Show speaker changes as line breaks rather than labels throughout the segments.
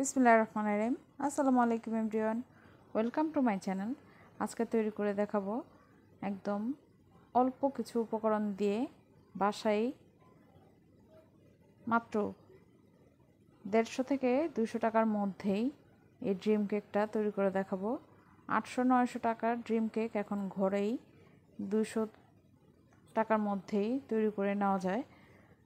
বিসমিল্লাহির রহমানির রহিম। আসসালামু আলাইকুম everyone, welcome to my channel. আজকে তৈরি করে দেখাবো একদম অল্প কিছু উপকরণ দিয়ে বাসায় মাত্র 150 থেকে 200 টাকার মধ্যেই এই ড্রিম কেকটা তৈরি করে দেখাবো। 800-900 টাকার ড্রিম কেক এখন ঘরেই 200 টাকার মধ্যেই তৈরি করে নেওয়া যায়।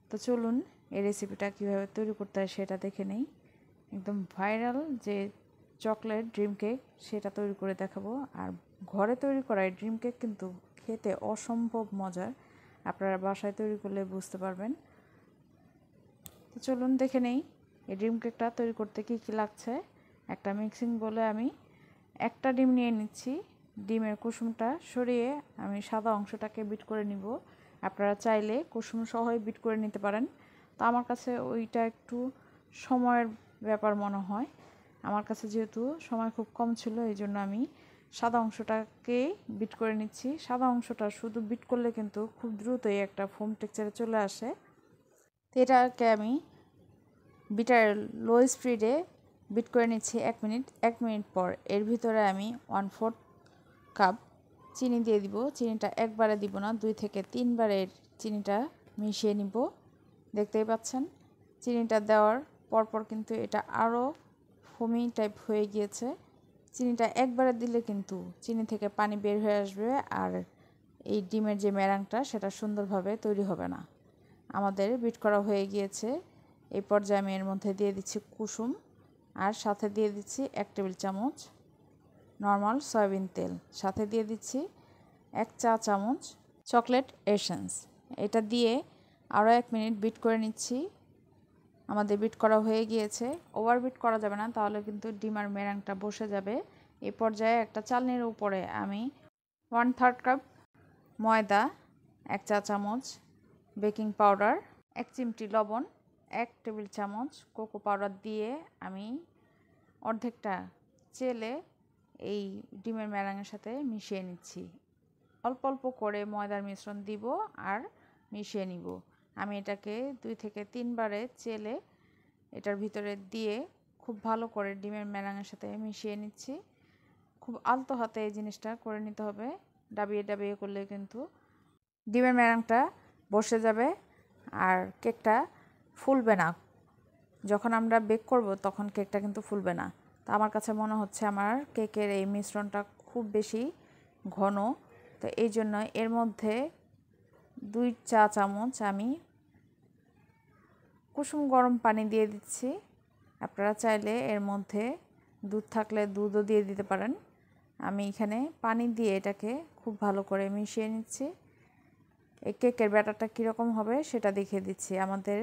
তো চলুন এই রেসিপিটা কীভাবে তৈরি করতে হয় সেটা দেখে নেই। একদম ভাইরাল যে চকলেট ড্রিম কেক সেটা তৈরি করে দেখাবো। আর ঘরে তৈরি করা এই ড্রিম কেক কিন্তু খেতে অসম্ভব মজার, আপনারা বাসায় তৈরি করলে বুঝতে পারবেন। তো চলুন দেখে নেই এই ড্রিম কেকটা তৈরি করতে কী কী লাগছে। একটা মিক্সিং বলে আমি একটা ডিম নিয়ে নিচ্ছি। ডিমের কুসুমটা সরিয়ে আমি সাদা অংশটাকে বিট করে নিব। আপনারা চাইলে কুসুম সহই বিট করে নিতে পারেন। তো আমার কাছে ওইটা একটু সময়ের ব্যাপার মনে হয়। আমার কাছে যেহেতু সময় খুব কম ছিল এই জন্য আমি সাদা অংশটাকে বিট করে নিচ্ছি। সাদা অংশটা শুধু বিট করলে কিন্তু খুব দ্রুতই একটা ফোম টেক্সচারে চলে আসে। তো এটাকে আমি বিটার লো স্পিডে বিট করে নিচ্ছি 1 মিনিট পর এর ভিতরে আমি 1/4 কাপ চিনি দিয়ে দিব। চিনিটা একবারে দিব না, 2 থেকে 3 বারের চিনিটা মিশিয়ে নিব। দেখতেই পাচ্ছেন চিনিটা দেওয়ার পরপর কিন্তু এটা আরও ফোমি টাইপ হয়ে গিয়েছে। চিনিটা একবারে দিলে কিন্তু চিনি থেকে পানি বের হয়ে আসবে আর এই ডিমের যে মেরাংটা সেটা সুন্দরভাবে তৈরি হবে না। আমাদের বিট করা হয়ে গিয়েছে। এই পর্যায়ে আমি এর মধ্যে দিয়ে দিচ্ছি কুসুম আর সাথে দিয়ে দিচ্ছি 1 টেবিল চামচ নর্মাল সয়াবিন তেল, সাথে দিয়ে দিচ্ছি 1 চা চামচ চকলেট এসেন্স। এটা দিয়ে আরও 1 মিনিট বিট করে নিচ্ছি। আমাদের বিট করা হয়ে গিয়েছে। ওভার বিট করা যাবে না, তাহলে কিন্তু ডিমার মেরাংটা বসে যাবে। এই পর্যায়ে একটা চালনির উপরে আমি 1/3 কাপ ময়দা, 1 চা চামচ বেকিং পাউডার, 1 চিমটি লবণ, 1 টেবিল চামচ কোকো পাউডার দিয়ে আমি অর্ধেকটা চেলে এই ডিমের মেরাঙের সাথে মিশিয়ে নিচ্ছি। অল্প অল্প করে ময়দার মিশ্রণ দিব আর মিশিয়ে নিব। আমি এটাকে 2 থেকে 3 বারে চেলে এটার ভিতরে দিয়ে খুব ভালো করে ডিমের মেরাঙের সাথে মিশিয়ে নিচ্ছি। খুব আলতো হাতে এই জিনিসটা করে নিতে হবে, ডাবিয়ে ডাবিয়ে করলে কিন্তু ডিমের মেরাংটা বসে যাবে আর কেকটা ফুলবে না। যখন আমরা বেক করব তখন কেকটা কিন্তু ফুলবে না। তো আমার কাছে মনে হচ্ছে আমার কেকের এই মিশ্রণটা খুব বেশি ঘন। তো এই জন্য এর মধ্যে 2 চা চামচ আমি কুসুম গরম পানি দিয়ে দিচ্ছি। আপনারা চাইলে এর মধ্যে দুধ থাকলে দুধও দিয়ে দিতে পারেন। আমি এখানে পানি দিয়ে এটাকে খুব ভালো করে মিশিয়ে নিচ্ছি। এই কেকের ব্যাটারটা কীরকম হবে সেটা দেখিয়ে দিচ্ছি। আমাদের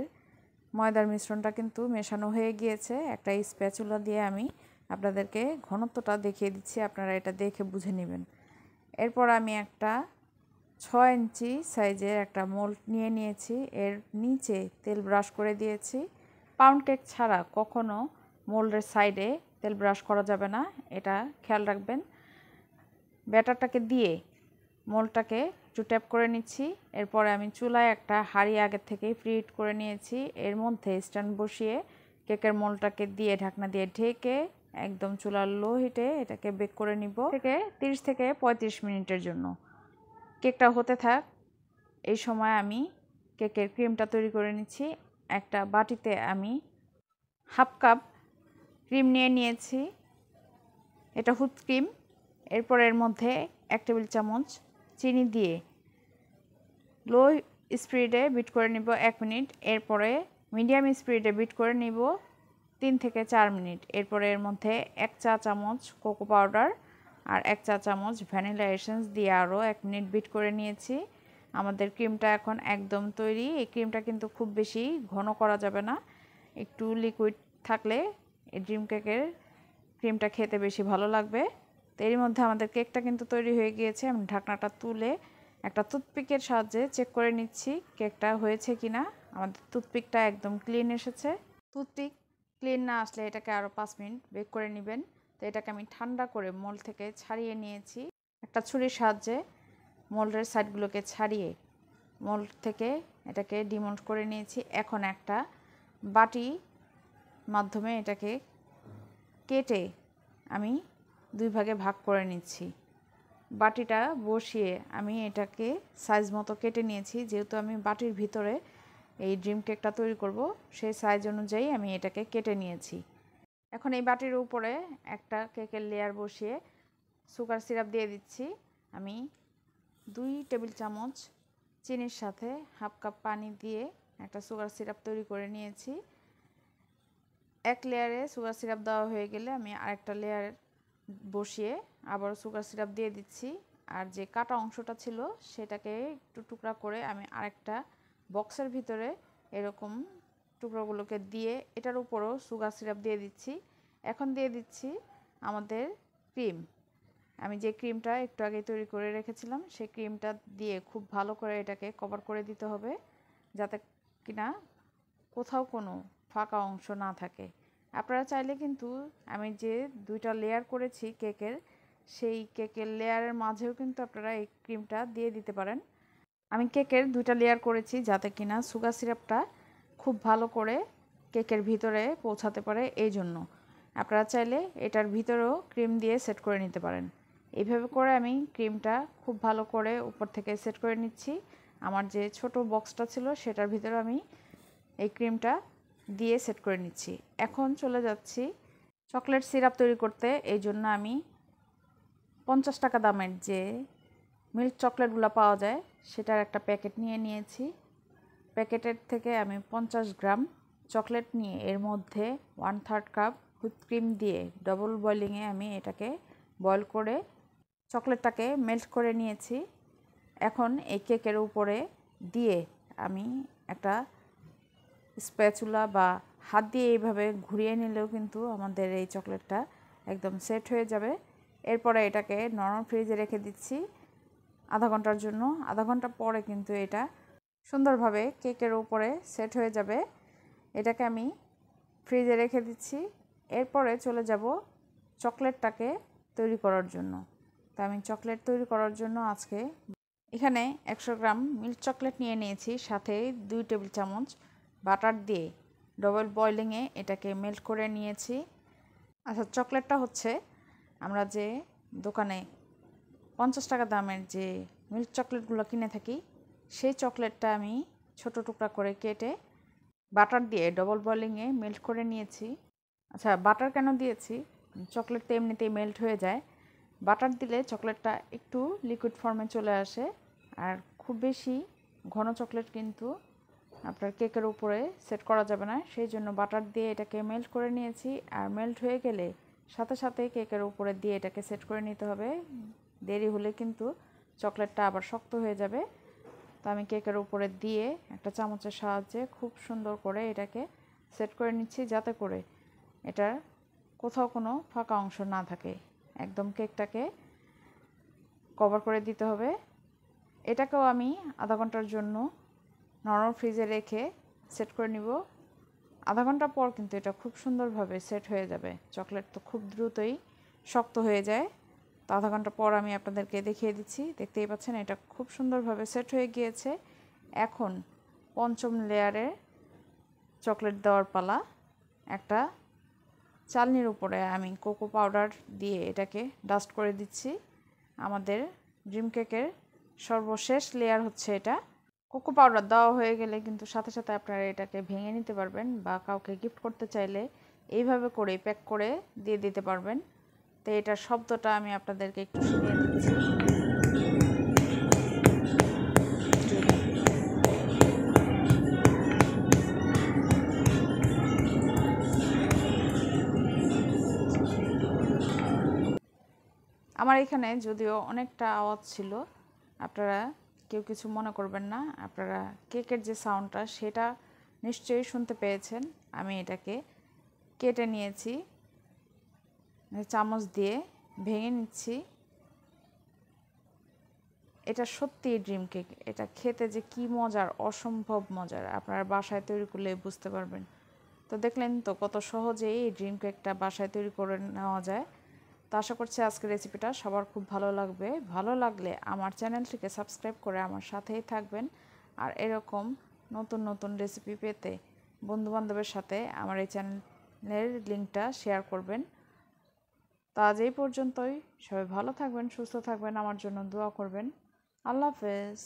ময়দার মিশ্রণটা কিন্তু মেশানো হয়ে গিয়েছে। একটা স্প্যাচুলা দিয়ে আমি আপনাদেরকে ঘনত্বটা দেখিয়ে দিচ্ছি, আপনারা এটা দেখে বুঝে নেবেন। এরপর আমি একটা 6 ইঞ্চি সাইজের একটা মোল্ড নিয়ে নিয়েছি। এর নিচে তেল ব্রাশ করে দিয়েছি। পাউন্ড কেক ছাড়া কখনো মোল্ডের সাইডে তেল ব্রাশ করা যাবে না, এটা খেয়াল রাখবেন। ব্যাটারটাকে দিয়ে মোল্ডটাকে একটু ট্যাপ করে নিচ্ছি। এরপরে আমি চুলায় একটা হাঁড়ি আগের থেকেই প্রিহিট করে নিয়েছি। এর মধ্যে স্ট্যান্ড বসিয়ে কেকের মোল্ডটাকে দিয়ে ঢাকনা দিয়ে ঢেকে একদম চুলার লো হিটে এটাকে বেক করে নিব থেকে 30 থেকে 35 মিনিটের জন্য। কেকটা হতে থাক, এই সময় আমি কেকের ক্রিমটা তৈরি করে নিচ্ছি। একটা বাটিতে আমি 1/2 কাপ ক্রিম নিয়ে নিয়েছি, এটা হুইপ ক্রিম। এরপর এর মধ্যে 1 টেবিল চামচ চিনি দিয়ে লো স্পিডে বিট করে নিব 1 মিনিট। এরপরে মিডিয়াম স্পিডে বিট করে নিব 3 থেকে 4 মিনিট। এরপরে এর মধ্যে 1 চা চামচ কোকো পাউডার আর 1 চা চামচ ভ্যানিলা এসেন্স দিয়ে আরও 1 মিনিট বিট করে নিয়েছি। আমাদের ক্রিমটা এখন একদম তৈরি। এই ক্রিমটা কিন্তু খুব বেশি ঘন করা যাবে না, একটু লিকুইড থাকলে এই ড্রিম কেকের ক্রিমটা খেতে বেশি ভালো লাগবে। তো এর মধ্যে আমাদের কেকটা কিন্তু তৈরি হয়ে গিয়েছে। আমি ঢাকনাটা তুলে একটা টুথপিকের সাহায্যে চেক করে নিচ্ছি কেকটা হয়েছে কিনা। আমাদের টুথপিকটা একদম ক্লিন এসেছে। টুথপিক ক্লিন না আসলে এটাকে আরও 5 মিনিট বেক করে নেবেন। তো এটাকে আমি ঠান্ডা করে মোল্ড থেকে ছাড়িয়ে নিয়েছি। একটা ছুরির সাহায্যে মোল্ডের সাইডগুলোকে ছাড়িয়ে মোল্ড থেকে এটাকে ডিমোল্ড করে নিয়েছি। এখন একটা বাটি মাধ্যমে এটাকে কেটে আমি 2 ভাগে ভাগ করে নিচ্ছি। বাটিটা বসিয়ে আমি এটাকে সাইজ মতো কেটে নিয়েছি, যেহেতু আমি বাটির ভিতরে এই ড্রিম কেকটা তৈরি করব, সেই সাইজ অনুযায়ী আমি এটাকে কেটে নিয়েছি। এখন এই বাটির উপরে একটা কেকের লেয়ার বসিয়ে সুগার সিরাপ দিয়ে দিচ্ছি। আমি 2 টেবিল চামচ চিনির সাথে হাফ কাপ পানি দিয়ে একটা সুগার সিরাপ তৈরি করে নিয়েছি। এক লেয়ারে সুগার সিরাপ দেওয়া হয়ে গেলে আমি আরেকটা লেয়ার বসিয়ে আবার সুগার সিরাপ দিয়ে দিচ্ছি। আর যে কাটা অংশটা ছিল সেটাকে একটু টুকরা করে আমি আরেকটা বক্সের ভিতরে এরকম টুকরোগুলোকে দিয়ে এটার উপরও সুগার সিরাপ দিয়ে দিচ্ছি। এখন দিয়ে দিচ্ছি আমাদের ক্রিম। আমি যে ক্রিমটা একটু আগে তৈরি করে রেখেছিলাম সেই ক্রিমটা দিয়ে খুব ভালো করে এটাকে কভার করে দিতে হবে, যাতে কিনা কোথাও কোনো ফাঁকা অংশ না থাকে। আপনারা চাইলে কিন্তু আমি যে 2টা লেয়ার করেছি কেকের, সেই কেকের লেয়ারের মাঝেও কিন্তু আপনারা এই ক্রিমটা দিয়ে দিতে পারেন। আমি কেকের 2টা লেয়ার করেছি যাতে কিনা সুগার সিরাপটা খুব ভালো করে কেকের ভিতরে পৌঁছাতে পারে, এই জন্য। আপনারা চাইলে এটার ভিতরেও ক্রিম দিয়ে সেট করে নিতে পারেন। এইভাবে করে আমি ক্রিমটা খুব ভালো করে উপর থেকে সেট করে নিচ্ছি। আমার যে ছোট বক্সটা ছিল সেটার ভিতরে আমি এই ক্রিমটা দিয়ে সেট করে নিচ্ছি। এখন চলে যাচ্ছি চকলেট সিরাপ তৈরি করতে। এই জন্য আমি 50 টাকা দামের যে মিল্ক চকলেটগুলো পাওয়া যায় সেটার একটা প্যাকেট নিয়ে নিয়েছি। প্যাকেটের থেকে আমি 50 গ্রাম চকলেট নিয়ে এর মধ্যে 1/3 কাপ হুইপ ক্রিম দিয়ে ডবল বয়েলিংয়ে আমি এটাকে বয়েল করে চকলেটটাকে মেল্ট করে নিয়েছি। এখন এই কেকের উপরে দিয়ে আমি একটা স্প্যাচুলা বা হাত দিয়ে এইভাবে ঘুরিয়ে নিলেও কিন্তু আমাদের এই চকলেটটা একদম সেট হয়ে যাবে। এরপরে এটাকে নরম ফ্রিজে রেখে দিচ্ছি আধা ঘন্টার জন্য। আধা ঘন্টা পরে কিন্তু এটা সুন্দরভাবে কেকের উপরে সেট হয়ে যাবে। এটাকে আমি ফ্রিজে রেখে দিচ্ছি। এরপরে চলে যাব চকলেটটাকে তৈরি করার জন্য। তো আমি চকলেট তৈরি করার জন্য আজকে এখানে 100 গ্রাম মিল্ক চকলেট নিয়ে নিয়েছি, সাথে 2 টেবিল চামচ বাটার দিয়ে ডবল বয়েলিংয়ে এটাকে মেল্ট করে নিয়েছি। আচ্ছা, চকলেটটা হচ্ছে আমরা যে দোকানে 50 টাকা দামের যে মিল্ক চকলেটগুলো কিনে থাকি, সেই চকলেটটা আমি ছোট টুকরা করে কেটে বাটার দিয়ে ডবল বয়েলিংয়ে মেল্ট করে নিয়েছি। আচ্ছা, বাটার কেন দিয়েছি? চকলেট তো এমনিতেই মেল্ট হয়ে যায়। বাটার দিলে চকলেটটা একটু লিকুইড ফর্মে চলে আসে, আর খুব বেশি ঘন চকলেট কিন্তু আপনার কেকের উপরে সেট করা যাবে না। সেই জন্য বাটার দিয়ে এটাকে মেল্ট করে নিয়েছি। আর মেল্ট হয়ে গেলে সাথে সাথে কেকের উপরে দিয়ে এটাকে সেট করে নিতে হবে। দেরি হলে কিন্তু চকলেটটা আবার শক্ত হয়ে যাবে। তো আমি কেকের উপরে দিয়ে একটা চামচের সাহায্যে খুব সুন্দর করে এটাকে সেট করে নিচ্ছি, যাতে করে এটার কোথাও কোনো ফাঁকা অংশ না থাকে। একদম কেকটাকে কভার করে দিতে হবে। এটাকেও আমি আধা ঘন্টার জন্য নরম ফ্রিজে রেখে সেট করে নিব। আধা ঘন্টা পর কিন্তু এটা খুব সুন্দরভাবে সেট হয়ে যাবে। চকলেট তো খুব দ্রুতই শক্ত হয়ে যায়। তো আধা ঘন্টা পর আমি আপনাদেরকে দেখিয়ে দিচ্ছি। দেখতেই পাচ্ছেন এটা খুব সুন্দরভাবে সেট হয়ে গিয়েছে। এখন পঞ্চম লেয়ারে চকলেট দেওয়ার পালা। একটা চালনির উপরে আমি কোকো পাউডার দিয়ে এটাকে ডাস্ট করে দিচ্ছি। আমাদের ড্রিম কেকের সর্বশেষ লেয়ার হচ্ছে এটা। কোকো পাউডার দেওয়া হয়ে গেলে কিন্তু সাথে সাথে আপনারা এটাকে ভেঙে নিতে পারবেন, বা কাউকে গিফট করতে চাইলে এইভাবে করে প্যাক করে দিয়ে দিতে পারবেন। তো এটার শব্দটা আমি আপনাদেরকে একটু শুনিয়ে দিচ্ছি। আমার এখানে যদিও অনেকটা আওয়াজ ছিল, আপনারা কেউ কিছু মনে করবেন না। আপনারা কেকের যে সাউন্ডটা সেটা নিশ্চয়ই শুনতে পেয়েছেন। আমি এটাকে কেটে নিয়েছি, চামচ দিয়ে ভেঙে নিচ্ছি। এটা সত্যিই ড্রিম কেক। এটা খেতে যে কি মজার, অসম্ভব মজার, আপনারা বাসায় তৈরি করলে বুঝতে পারবেন। তো দেখলেন তো কত সহজেই এই ড্রিম কেকটা বাসায় তৈরি করে নেওয়া যায়। তো আশা করছি আজকের রেসিপিটা সবার খুব ভালো লাগবে। ভালো লাগলে আমার চ্যানেলটিকে সাবস্ক্রাইব করে আমার সাথেই থাকবেন। আর এরকম নতুন নতুন রেসিপি পেতে বন্ধুবান্ধবের সাথে আমার এই চ্যানেলের লিঙ্কটা শেয়ার করবেন। আজ এই পর্যন্তই। সবাই ভালো থাকবেন, সুস্থ থাকবেন, আমার জন্য দোয়া করবেন। আল্লাহ হাফেজ।